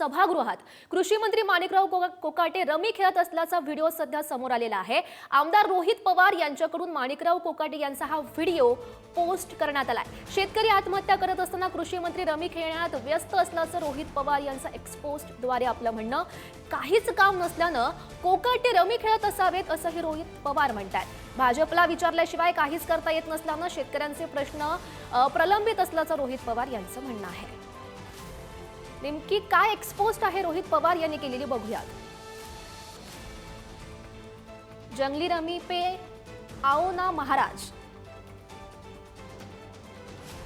सभागृहात कृषी मंत्री माणिकराव कोकाटे रमी खेळत असल्याचा व्हिडिओ सध्या समोर आलेला आहे। आमदार रोहित पवार यांच्याकडून माणिकराव कोकाटे यांचा हा व्हिडिओ पोस्ट करण्यात आलाय। शेतकरी आत्महत्या करत असताना कृषी मंत्री रमी खेळण्यात व्यस्त असल्याचं रोहित पवार यांचा एक्सपोस्टद्वारे आपलं म्हणणं। काहीच काम नसल्यानं कोकाटे रमी खेळत असावेत असंही रोहित पवार म्हणतात। भाजपला विचारल्याशिवाय काहीच करता येत नसल्यानं शेतकऱ्यांचे प्रश्न प्रलंबित असल्याचं रोहित पवार यांचं म्हणणं आहे। नेमकी काय एक्सपोस्ट आहे रोहित पवार यांनी केलेली बघूयात। जंगली रमी पे आओ ना महाराज।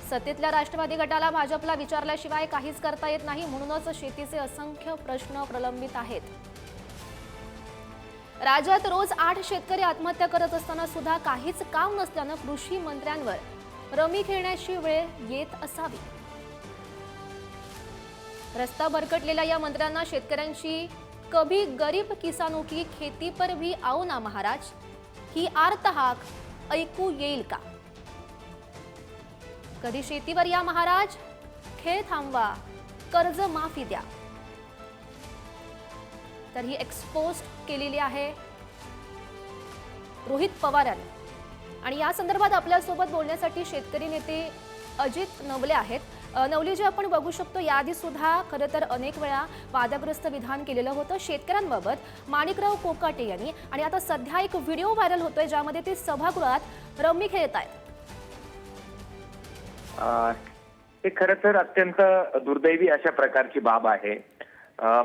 सत्तेतल्या राष्ट्रवादी गटाला भाजपला विचारल्याशिवाय काहीच करता येत नाही, म्हणूनच शेतीचे असंख्य प्रश्न प्रलंबित आहेत। राज्यात रोज 8 शेतकरी आत्महत्या करत असताना सुद्धा काहीच काम नसल्यानं कृषी मंत्र्यांवर रमी खेळण्याची वेळ येत असावी। रस्ता भरकटलेल्या या मंत्र्यांना शेतकऱ्यांची कभी गरीब किसानों की खेती पर भी आओ ना महाराज ही आर्तहाक ऐकू येईल का? कधी शेतीवर या महाराज, खेळ थांबवा, कर्ज माफी द्या। तर ही एक्सपोस्ट केलेली आहे रोहित पवारांनी। आणि या संदर्भात आपल्यासोबत बोलण्यासाठी शेतकरी नेते अजित नवले आहेत। नवलेजी, आपण बघू शकतो याआधी सुद्धा खरं तर अनेक वेळा वादग्रस्त विधान केलेलं होतं शेतकऱ्यांबाबत माणिकराव कोकाटे यांनी, आणि आता सध्या एक व्हिडिओ व्हायरल होतोय ज्यामध्ये ते सभागृहात रमी खेळत आहेत। हे खरं तर अत्यंत दुर्दैवी अशा प्रकारची बाब आहे।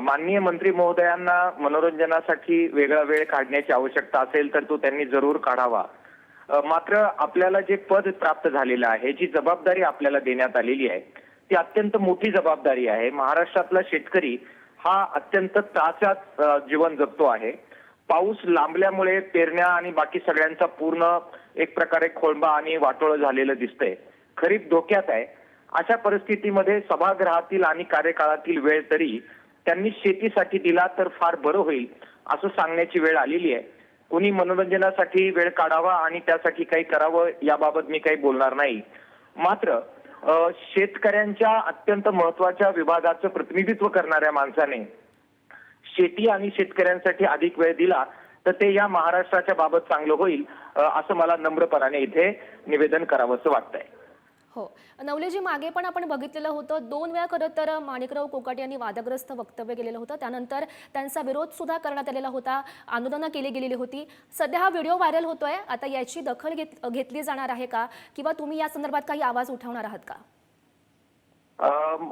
माननीय मंत्री महोदयांना मनोरंजनासाठी वेगळा वेळ काढण्याची आवश्यकता असेल तर तो त्यांनी जरूर काढावा। मात्र आपल्याला जे पद प्राप्त झालेलं आहे, जी जबाबदारी आपल्याला देण्यात आलेली आहे, ती अत्यंत मोठी जबाबदारी आहे। महाराष्ट्रातला शेतकरी हा अत्यंत त्रासात जीवन जगतो आहे। पाऊस लांबल्यामुळे पेरण्या आणि बाकी सगळ्यांचा पूर्ण एक प्रकारे खोळंबा आणि वाटोळं झालेलं दिसतंय। खरीप धोक्यात आहे। अशा परिस्थितीमध्ये सभागृहातील आणि कार्यकाळातील वेळ तरी त्यांनी शेतीसाठी दिला तर फार बरं होईल असं सांगण्याची वेळ आलेली आहे। कोणी मनोरंजनासाठी वेळ काढावा आणि त्यासाठी काही करावं याबाबत मी काही बोलणार नाही। मात्र शेतकऱ्यांच्या अत्यंत महत्त्वाच्या विभागाचं प्रतिनिधित्व करणाऱ्या माणसाने शेती आणि शेतकऱ्यांसाठी अधिक वेळ दिला तर ते या महाराष्ट्राच्या बाबत चांगलं होईल असं मला नम्रपणाने इथे निवेदन करावंसं वाटतंय। हो नवलेजी, मागे पण आपण बघितलेलं होतं 2 वेळा खरं तर माणिकराव कोकाटे यांनी वादग्रस्त वक्तव्य केलेलं होतं, त्यानंतर त्यांचा विरोध सुद्धा करण्यात आलेला होता, आंदोलनं केली गेलेली होती। सध्या हा व्हिडिओ व्हायरल होतोय, आता याची दखल घेतली जाणार आहे का, किंवा तुम्ही या संदर्भात काही आवाज उठवणार आहात का?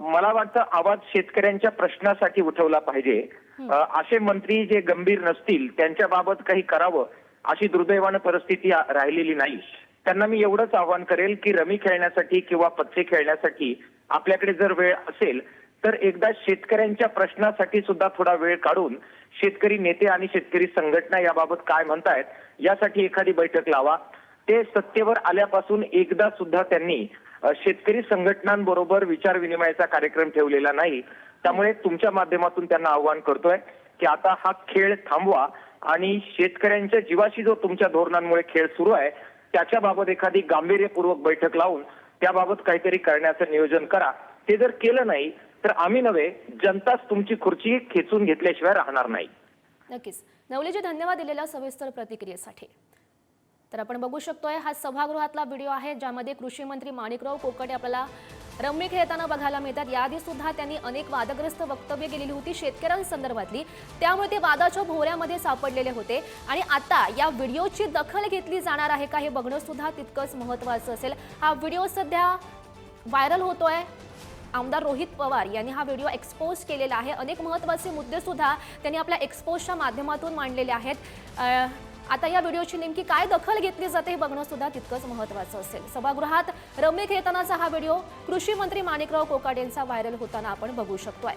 मला वाटतं आवाज शेतकऱ्यांच्या प्रश्नासाठी उठवला पाहिजे। असे मंत्री जे गंभीर नसतील त्यांच्या बाबत काही करावं अशी दुर्दैवानं परिस्थिती राहिलेली नाही। त्यांना मी एवढंच आवाहन करेल की रमी खेळण्यासाठी किंवा पत्ते खेळण्यासाठी आपल्याकडे जर वेळ असेल तर एकदा शेतकऱ्यांच्या प्रश्नासाठी सुद्धा थोडा वेळ काढून शेतकरी नेते आणि शेतकरी संघटना याबाबत काय म्हणतायत यासाठी एखादी बैठक लावा। ते सत्तेवर आल्यापासून एकदा सुद्धा त्यांनी शेतकरी संघटनांबरोबर विचार विनिमयाचा कार्यक्रम ठेवलेला नाही। त्यामुळे तुमच्या माध्यमातून त्यांना आवाहन करतोय की आता हा खेळ थांबवा आणि शेतकऱ्यांच्या जीवाशी जो तुमच्या धोरणांमुळे खेळ सुरू आहे त्याच्याबाबत एखादी गांभीर्यपूर्वक बैठक लावून त्याबाबत काहीतरी करण्याचं नियोजन करा। ते जर केलं नाही तर आम्ही नव्हे, जनताच तुमची खुर्ची खेचून घेतल्याशिवाय राहणार नाही। नक्कीच नवलेजी, धन्यवाद दिलेल्या सविस्तर प्रतिक्रियेसाठी। तर आपण बघू शकतोय हा सभागृहातला व्हिडिओ आहे ज्यामध्ये कृषी मंत्री माणिकराव कोकाटे आपल्याला रमी खेळताना बघायला मिळतात। याआधी सुद्धा त्यांनी अनेक वादग्रस्त वक्तव्य केलेली होती शेतकऱ्यांसंदर्भातली, त्यामुळे ते वादाच्या भोवऱ्यामध्ये सापडलेले होते। आणि आता या व्हिडिओची दखल घेतली जाणार आहे का हे बघणं सुद्धा तितकंच महत्त्वाचं असेल। हा व्हिडिओ सध्या व्हायरल होतोय। आमदार रोहित पवार यांनी हा व्हिडिओ एक्सपोज केलेला आहे। अनेक महत्त्वाचे मुद्दे सुद्धा त्यांनी आपल्या एक्सपोजच्या माध्यमातून मांडलेले आहेत। आता या व्हिडिओची नेमकी काय दखल घेतली जाते हे बघणं सुद्धा तितकंच महत्त्वाचं असेल। सभागृहात रमी खेळतानाचा हा व्हिडिओ कृषी मंत्री माणिकराव कोकाटे यांचा व्हायरल होताना आपण बघू शकतोय।